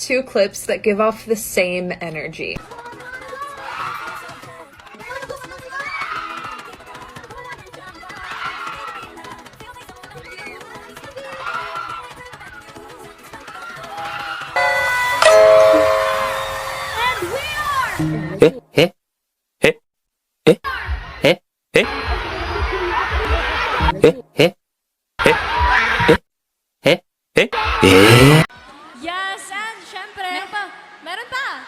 two clips that give off the same energy. Yes, and syempre. Meron pa.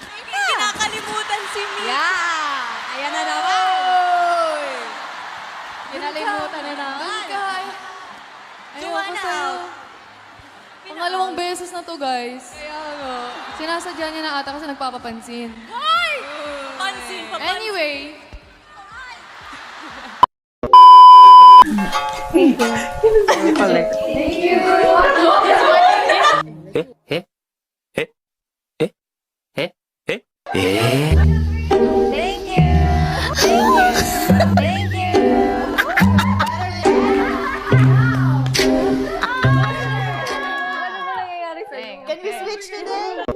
Hindi kinakalimutan si Mia. Yeah! Ayan na naman. Kinalimutan na naman. Joanna out. Pangalawang beses na to, guys. Kaya nga. Sinasadya niya na ata kasi nagpapapansin. Hoy! Pansin pa pansin. Anyway, Can we switch today?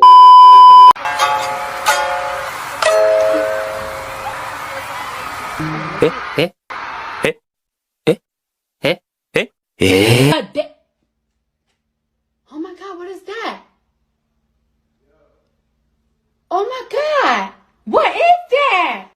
Oh my God, what is that? Oh my God, what is that?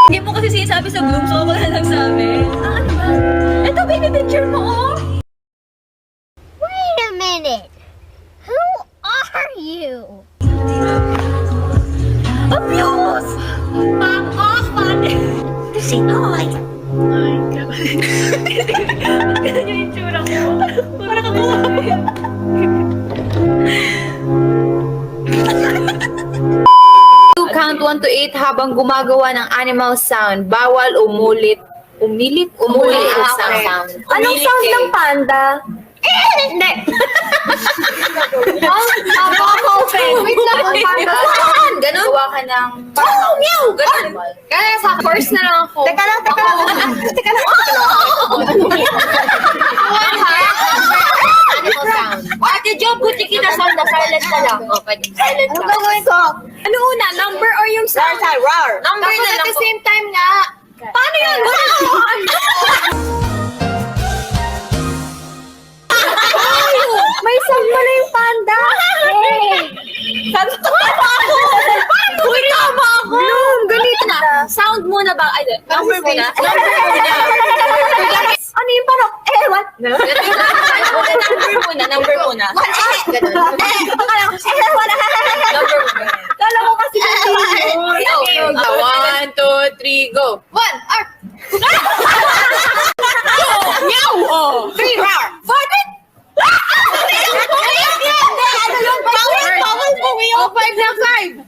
Hindi mo kasi sinasabi sa group, so ako na nagsabi. Ano ba? Ito, baby picture mo, oh! Wait a minute. Who are you? Abuse! Back off, man! Kasi, oh my God. My God. Ganun yung itsura ko. Parang ako. Count 1 to 8 habang gumagawa ng animal sound. Bawal umilit ang sound. Anong sound ng panda? Hindi. Wait lang, panda. Ganun? Gawa ka ng... Meow! Ganun. Kaya sa horse na lang ako. Teka lang. Animal sound. Ate Jo, buti kita sound na silent ka lang. O, pwede. Silent ka. Ano gagawin ko? Ano una? Number or yung sound? Number na lang. At the same time nga. Paano yun? May sound pala yung panda. Hey! Uy, tama ako! Ganito na. Sound muna ba? Ay, number muna. Ano yung parang, what? Number muna. Ganun. Number muna. Kala ko kasi hindi. 1, 2, 3, go. 1, arp! Meow! 3, roar! 4, bawal po kayo. 5 na 5.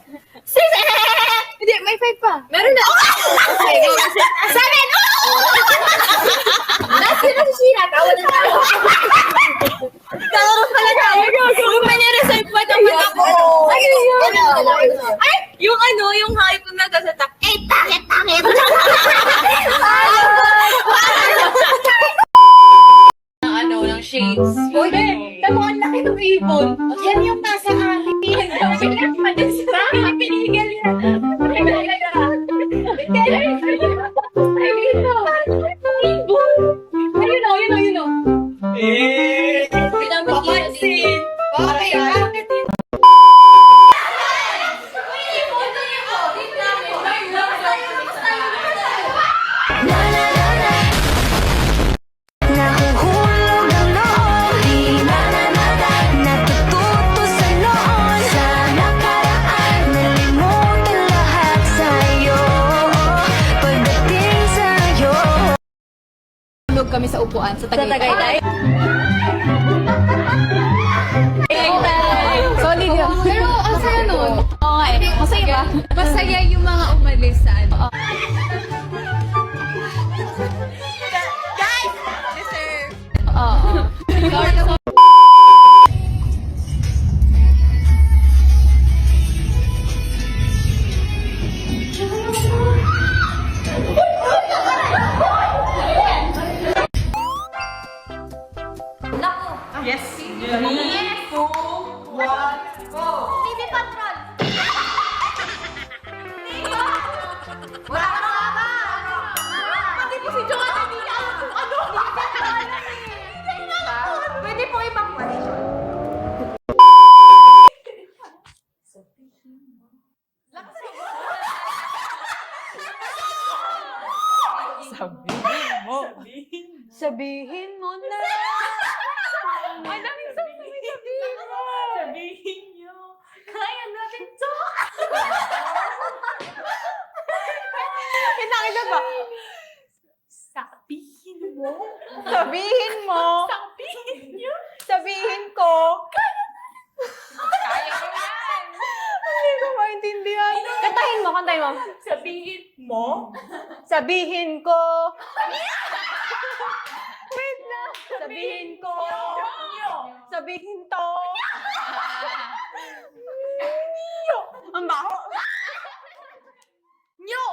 6. Hindi, may 5 pa. Meron na. Okay, go. 7. Last yun ang sina. Kawalan na. Kalaro pala tayo. Yung manya-reserve pa naman ako. Ay, yung hype na gasata. Pangit. Ng shades. Uy, tamo ang laki ng ibon. Yan yung nasa amin. Pinigil niya. Ayun o. Papansin! Okay, bakit yun? kami sa upuan sa Tagaytay. Tagaytay? Solid yun. Pero ang saya nun. Oo nga eh. Masaya ba? Masaya yung mga umalis sa ano. Guys! Deserve. Oo. TV Patrol! Wala ka na ba? Hindi po si Joanna, hindi niya alam kung ano. Pwede po ibang question. Sabihin mo na. Ang daming sabihin mo. Sabihin niyo. Kaya natin to. Pinakita ba? Sabihin mo. Sabihin mo. Sabihin niyo. Sabihin ko. Kaya ko yan. Hindi ko maintindihan. Kantahin mo, kantahin mo. Sabihin mo. Sabihin ko. Wait na. Sabihin ko. Sabihin to. Ang baho. Nyo.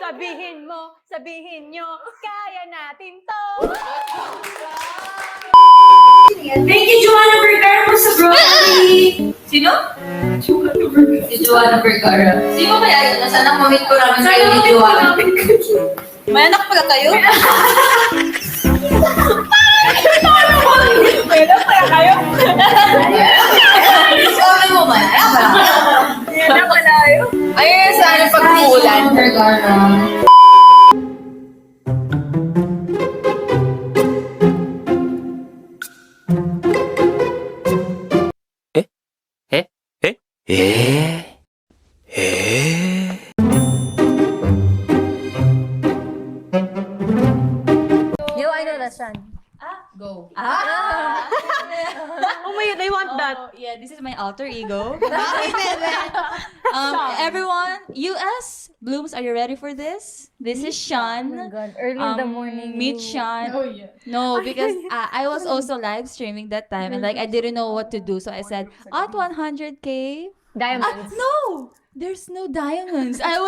Sabihin mo, sabihin nyo, kaya natin to. Thank you, Joanna Vergara, for sa grocery. Sino? Si Joanna Vergara. Sino kaya yun? Nasaan ang mamit ko namin kayo ni Joanna? May anak pa kayo? May anak pa kayo? Sabi mo ba? May anak pa kayo? Ayun, saan ang pag-uulan, Vergara? I know that song. Go. Oh my God, I want that. Yeah, this is my alter ego. Everyone, US Blooms, are you ready for this? This is Sean. Oh my God, early in the morning. Meet you- Sean. Oh, yeah. No, because I was also live streaming that time, and like I didn't know what to do, so I said, "At 100K." Diamonds. No, there's no diamonds. I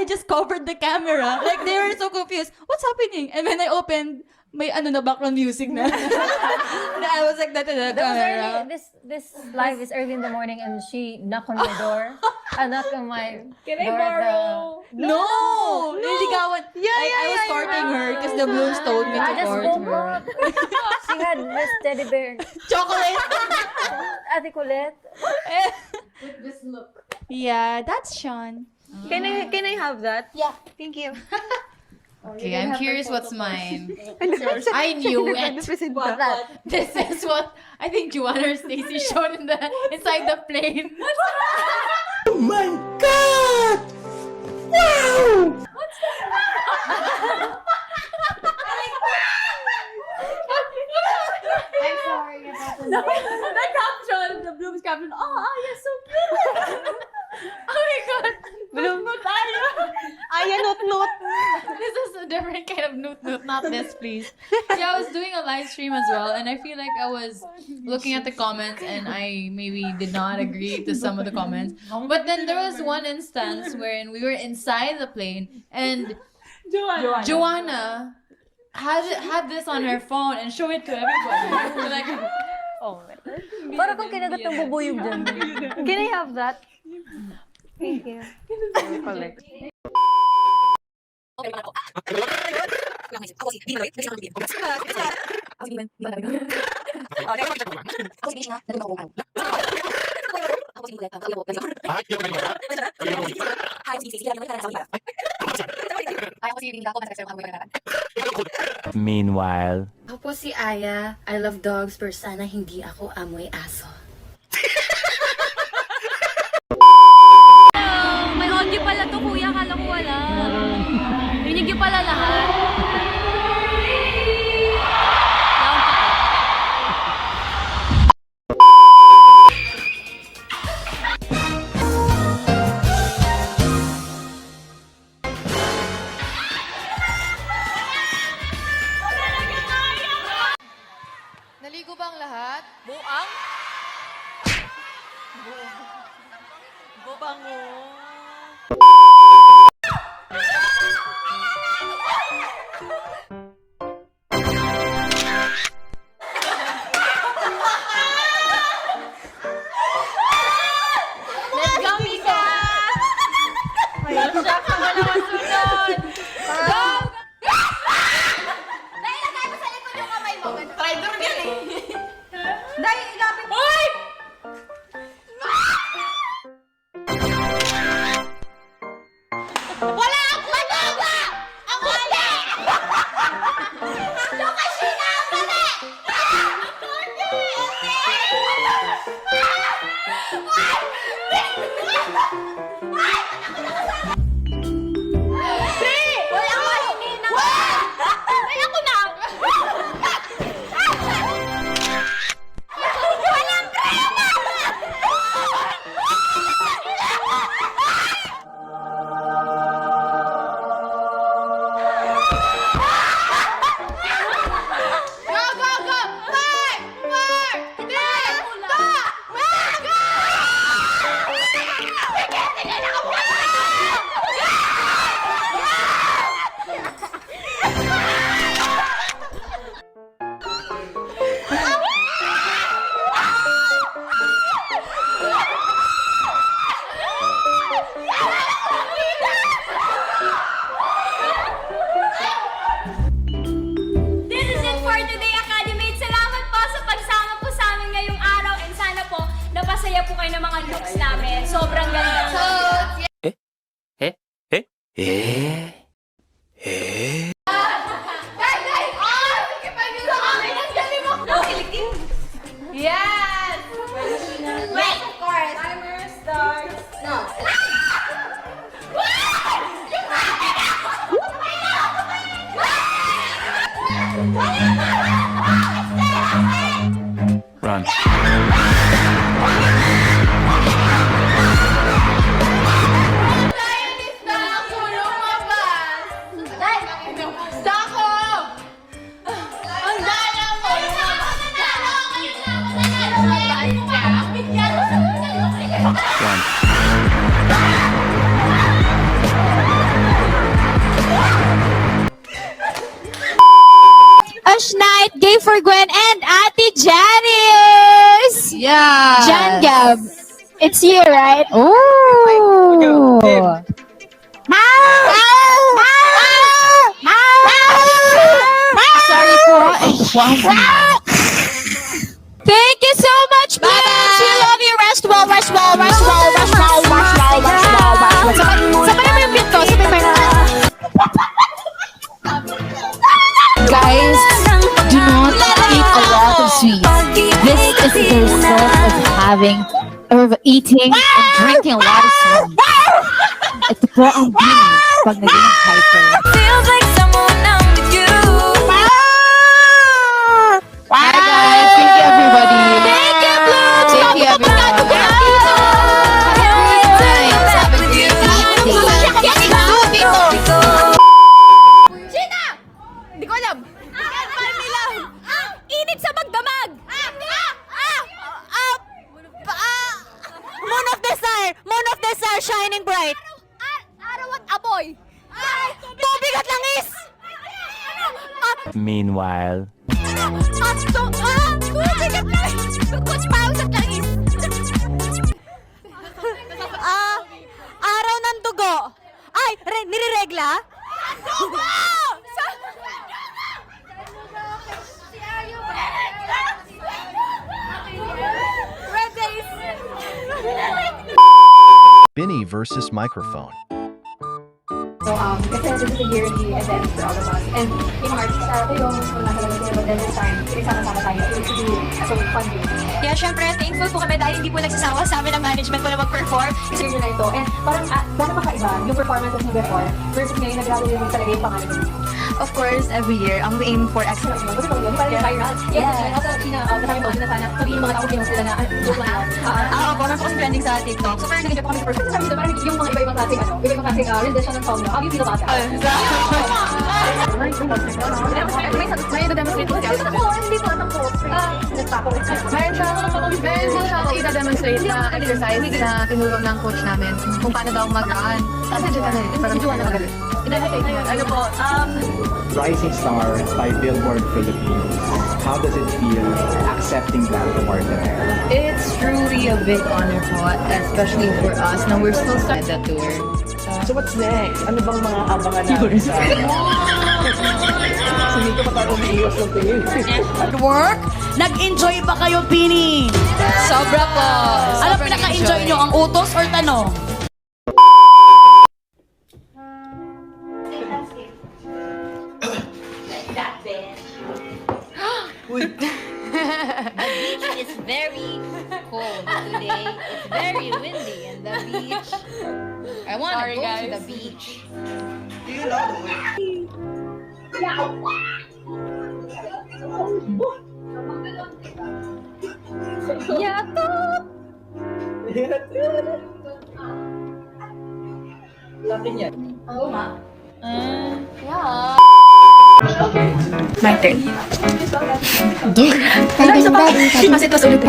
just covered the camera. Like they were so confused. What's happening? And when I opened, may ano na background music na. I was like that to the That was camera. early, this live is early in the morning and she knocked on my door. I knocked on my Can I door at borrow? No! Niligawan. I was courting her because the Blooms told me I to just court woke her. up. She had this teddy bear. Chocolate! Ate Colette. With this look. Yeah, that's Sean. Can I have that? Yeah, thank you. Okay, I'm curious what's mine. I knew it. What's that? This is what I think Joanna or Stacy showed inside the plane. I'm sorry about the The caption, the Blooms caption. Oh, you're so cute. Oh my god! Bloom mo tayo. Ayan, not. This is a different kind of noot, not this, please. Yeah, I was doing a live stream as well, and I feel like I was looking at the comments, and I maybe did not agree to some of the comments. But then there was one instance wherein we were inside the plane, and Joanna had this on her phone and showed it to everybody. We're like, Oh, para kung kinagat ng bubuyog dyan. Can I have that? Thank you. Meanwhile. Ako po si Aya. I love dogs pero sana hindi ako amoy aso. May audio pala to, kuya. Kala ko wala. Rinig niyo pala lahat. Let's go, Mika! May shock ka ba naman sunod? Go! Dahil lagay mo sa likod yung kamay mo. Traitor yan eh. Dahil ilapit mo. Hoy! Wala akong manoga! Ang mali! Lokasina ang mali! This is it for today, Academy. Salamat po sa pagsama po sa amin ngayong araw and sana po napasaya po kayo ng mga looks namin. Sobrang ganda. So, guys! Oh! Sige pa yun sa amin! Ang galing mo! Yes! Wait, of course. Timer starts. No. Run. Dako! Ang dala mo! Run. Ash Night, Gay for Gwen, and Ate Janice! Yeah! Jan Gab. It's you, right? Oh! Sorry po. Thank you so much, Beans! We love you! Rest well, rest well, rest well, rest well, rest well, rest well, rest well. Sabay naman yung beat ko. Sabay mo Guys, do not eat a lot of sweets. This is the result of eating and drinking a lot of sweets. Ito po ang bini pag naging hyper. Feels like someone I'm with you. Hi guys, thank you everybody. Thank you, Blue! Thank you everyone. Have a good Gina! Hindi ko alam. Init sa magdamag! Moon of Desire! Moon of Desire shining bright! Araw at apoy! Tubig at langis! Meanwhile. Tubig at langis! Paus at langis! Araw ng dugo! Ay! Nireregla? Dugo! Red days! Binny versus microphone. So, kasi this is a yearly event for all of us. And in March, kayo, wala talaga kayo, but then this time, sama-sama tayo to do so fun things. Kaya syempre, thankful po kami dahil hindi po nagsasawa sa amin ang management po na mag-perform. Kasi yun na ito. And parang, gano'n makaiba yung performances niyo before versus ngayon, nag-graduate mo talaga yung pangalan niyo. of course, every year, we aim for excellence. Kasi pag yun, parang viral. Yes, and also, kasama ko na sana, sabihin mga tao famous sila na, joke lang. Ako, mas kasi trending sa TikTok. So, parang nag-enjoy po kami sa first. Sabi dito, parang yung mga iba-ibang klaseng, iba-ibang klaseng rendition ng song nyo. How do you feel about that? May ida-demonstrate po siya. Hindi po, anak ko. Meron siyang ida-demonstrate na exercise na tinulong ng coach namin kung paano daw mag-aan. Kasi dyan na rin, parang dyan na magalit. Ano po, Rising Star by Billboard Philippines. How does it feel accepting that award today? It's truly a big honor po, especially for us. Now we're still starting the tour. So what's next? Ano bang mga abangan natin sa Hindi ko pa tayo umiiwas ng tingin. Work? Nag-enjoy ba kayo, Pini? Sobra po. Ano pinaka-enjoy nyo? Ang utos or tanong? The beach is very cold today. It's very windy and the beach. I want to go to the beach. My turn. Mas ito sulit.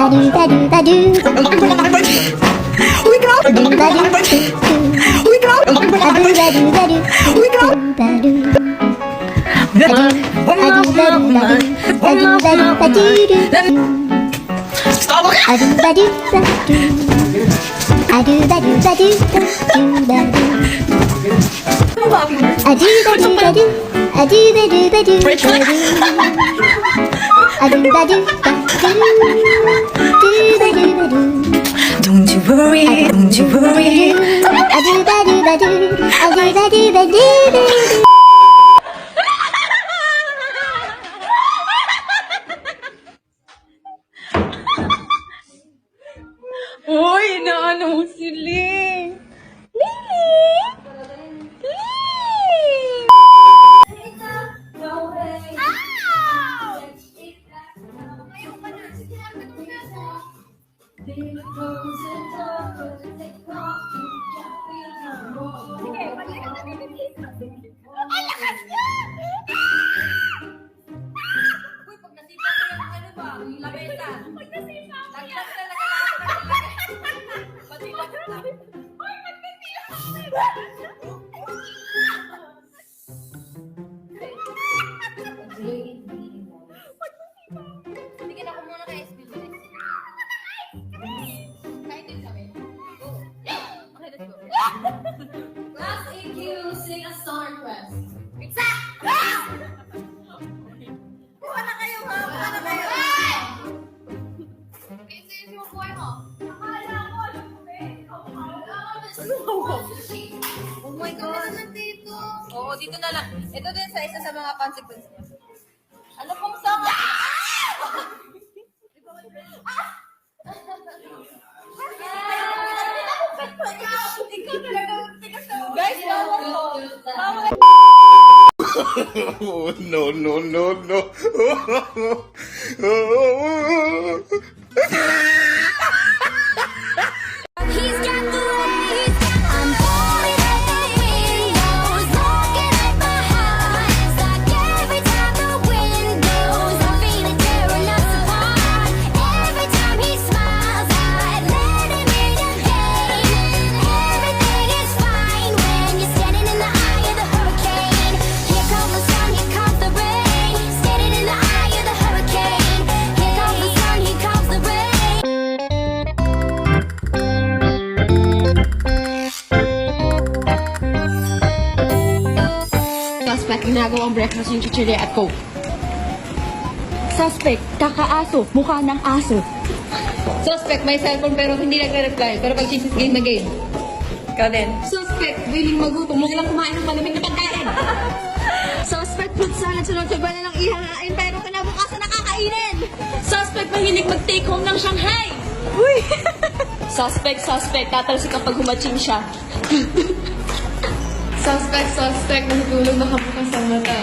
Don't you worry, don't you worry. Uy, inaano mo si Ling? Last EQ, sing a song request. Oh my God. Oo, dito na lang. Ito din sa isa sa mga consequences niya. Ano pong song? Guys, Oh, no, no, no, no. He's got the waves. I'm holding up the windows, looking at my eyes. Like every time the wind blows, I feel it tearing us apart. Every time he smiles, I let him in again. Everything is fine when you're standing in the eye of the hurricane. Here comes the sun, here comes the rain. Standing in the eye of the hurricane. Here comes the sun, here comes the rain. Suspect, ginagawang breakfast yung chichirya at coke. Suspect, kakaaso, mukha ng aso. Suspect, may cellphone pero hindi nagre-reply. Pero pag chismis game na game. Ikaw din. Suspect, willing magutom, huwag lang kumain ng malamig na pagkain. Suspect, fruit salad sa noche buena ng ihahain pero kinabukasan nakakainin. Suspect, mahilig mag-take home ng Shanghai. Uy! Suspect, tatalsik kapag humaching siya. Suspect, natutulog nakabukas ang mata.